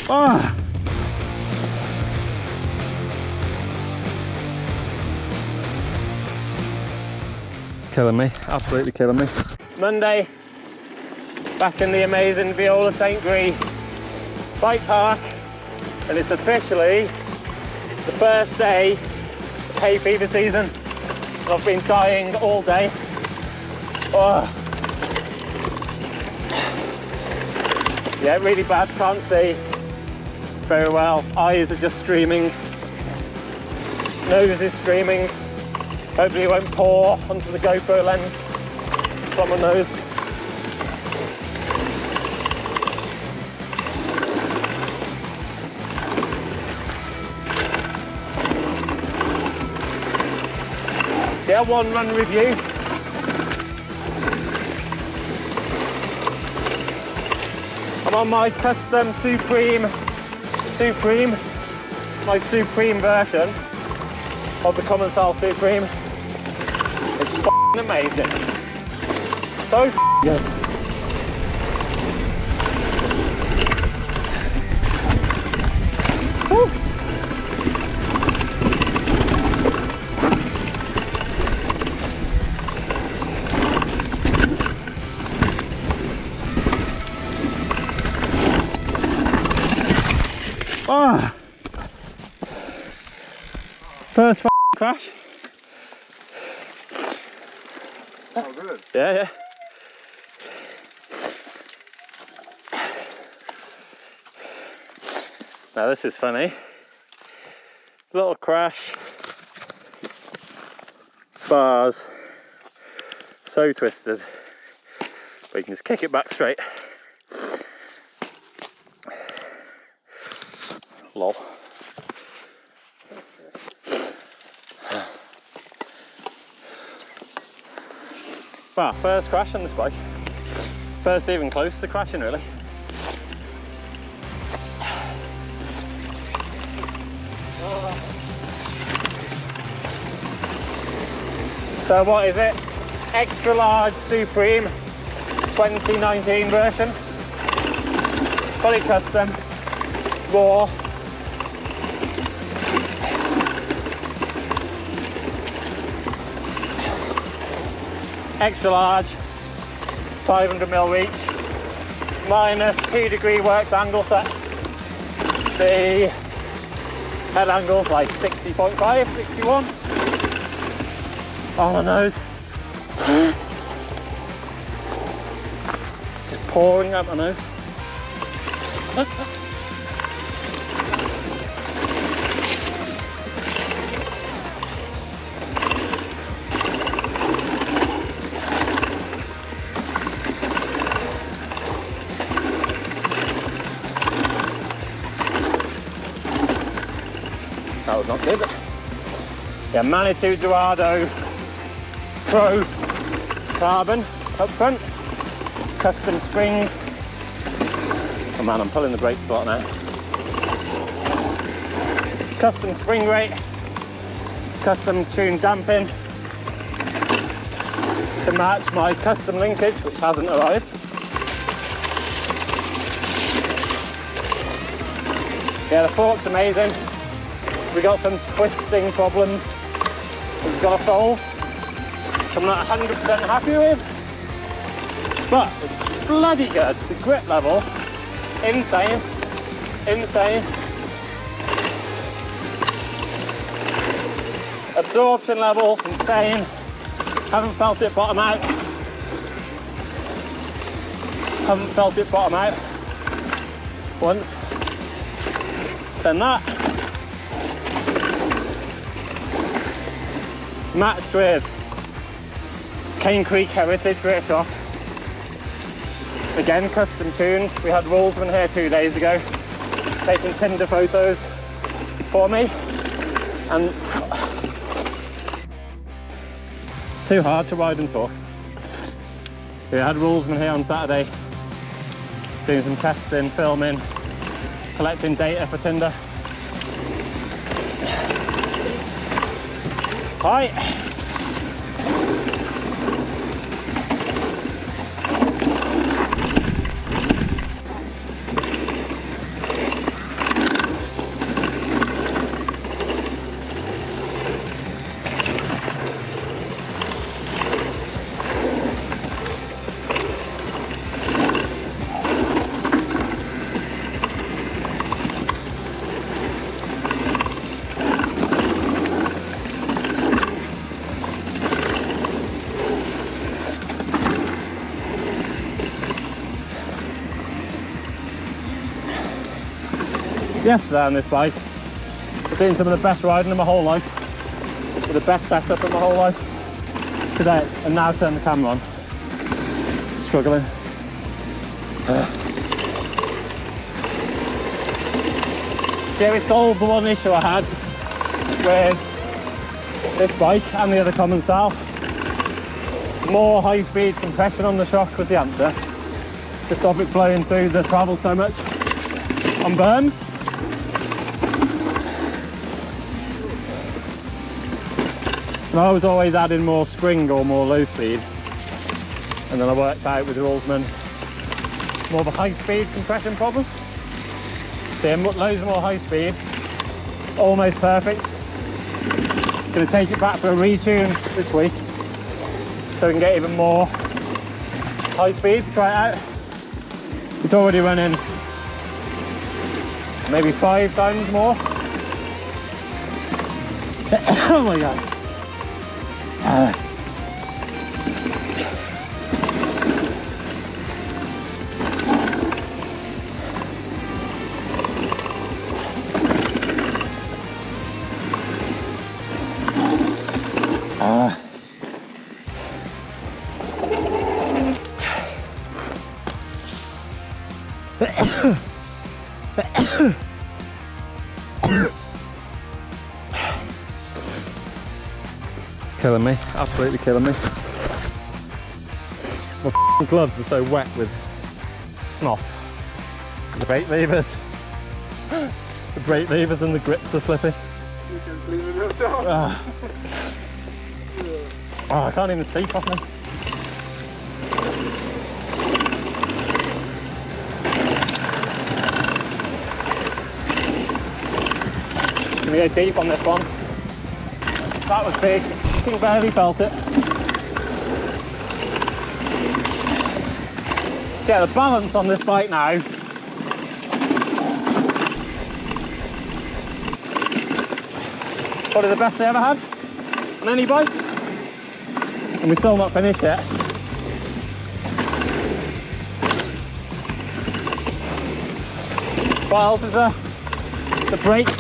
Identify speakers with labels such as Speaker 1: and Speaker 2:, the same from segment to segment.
Speaker 1: Ah! It's killing me, absolutely killing me. Monday, back in the amazing Viola St. Gree bike park, and it's officially the first day of hay fever season. I've been dying all day. Oh. Yeah, really bad, can't see very well. Eyes are just streaming, nose is streaming. Hopefully it won't pour onto the GoPro lens from my nose. Yeah, one run review. I'm on my custom Supreme, my Supreme version of the Commencal Supreme. It's f***ing amazing. So f***ing good. Woo. Ah! First f***ing crash.
Speaker 2: Oh, good.
Speaker 1: Yeah, yeah. Now this is funny. Little crash. Bars. So twisted. But you can just kick it back straight. Lol. Well, first crash on this bike. First even close to crashing, really. So what is it? Extra large Supreme 2019 version. Fully custom. Raw. Extra large, 500mm reach, minus 2° works angle set. The head angle's like 60.5, 61. On the nose. It's pouring out my nose. That was not good. Yeah, Manitou Dorado Pro carbon up front, custom springs. Oh man, I'm pulling the brake spot now. Custom spring rate, custom tune damping to match my custom linkage, which hasn't arrived. Yeah, the fork's amazing. We got some twisting problems we've got to solve, which I'm not 100% happy with, but it's bloody good. The grip level, insane, insane. Absorption level, insane. Haven't felt it bottom out. Haven't felt it bottom out once. Then that. Matched with Cane Creek Heritage rear shock. Again, custom tuned. We had Rollsman here 2 days ago, taking Tinder photos for me, and it's too hard to ride and talk. We had Rollsman here on Saturday, doing some testing, filming, collecting data for Tinder. Hi. yesterday on this bike. I'm doing some of the best riding of my whole life, with the best setup of my whole life. Today, and now turn the camera on. Struggling. See, we solved the one issue I had with this bike and the other Commencal. More high-speed compression on the shock was the answer, to stop it blowing through the travel so much on berms. And I was always adding more spring or more low speed, and then I worked out with Rulesman more of a high-speed compression problem. See, loads more high-speed, almost perfect. Going to take it back for a retune this week, so we can get even more high speed to try it out. It's already running maybe 5 times more. Oh my god. It's killing me, absolutely killing me. My gloves are so wet with snot. The brake levers. The brake levers and the grips are slippy.
Speaker 2: You can clean it yourself.
Speaker 1: Oh, I can't even see properly. Gonna go deep on this one. That was big. I think barely felt it. Yeah, the balance on this bike now. Probably the best I ever had on any bike. And we're still not finished yet. What else is there? The brakes.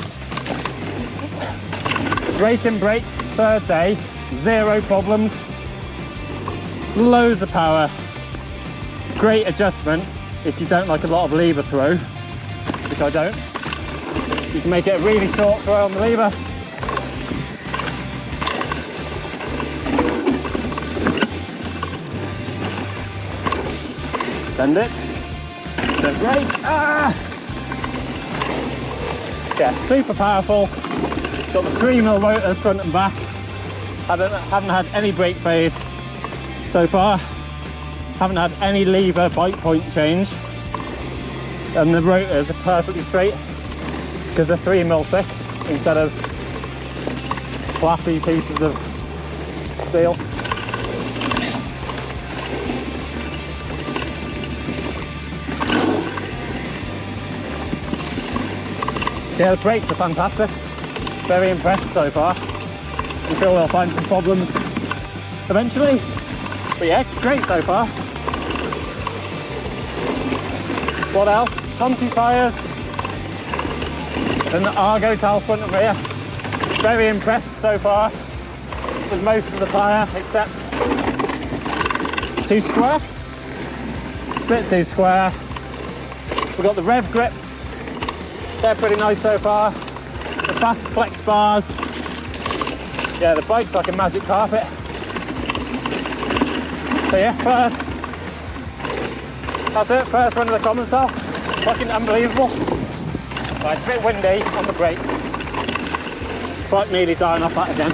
Speaker 1: Braking brakes, third day, 0 problems. Loads of power. Great adjustment if you don't like a lot of lever throw, which I don't. You can make it a really short throw on the lever. Send it. Then brake. Yeah, super powerful. Got the 3mm rotors front and back. Haven't had any brake fade so far. Haven't had any lever bike point change. And the rotors are perfectly straight because they're 3mm thick instead of flappy pieces of steel. Yeah, the brakes are fantastic. Very impressed so far. I'm sure we'll find some problems eventually. But yeah, great so far. What else? Conti tyres. And the Argo tail front and rear. Very impressed so far with most of the tyre except too square. Bit too square. We've got the rev grips. They're pretty nice so far. The fast flex bars. Yeah, the bike's like a magic carpet. So yeah, that's it, first run of the Commencal. Fucking unbelievable. Right, it's a bit windy on the brakes. Quite nearly dying off that again.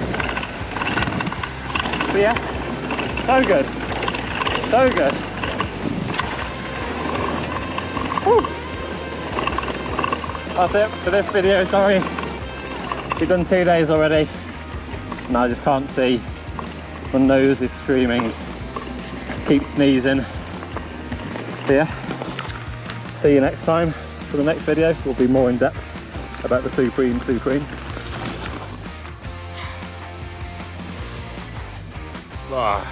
Speaker 1: But yeah, so good. So good. Whew. That's it for this video, sorry. We've done 2 days already. And I just can't see. My nose is streaming. Keep sneezing. So yeah, see you next time for the next video. We'll be more in depth about the Supreme. Ah.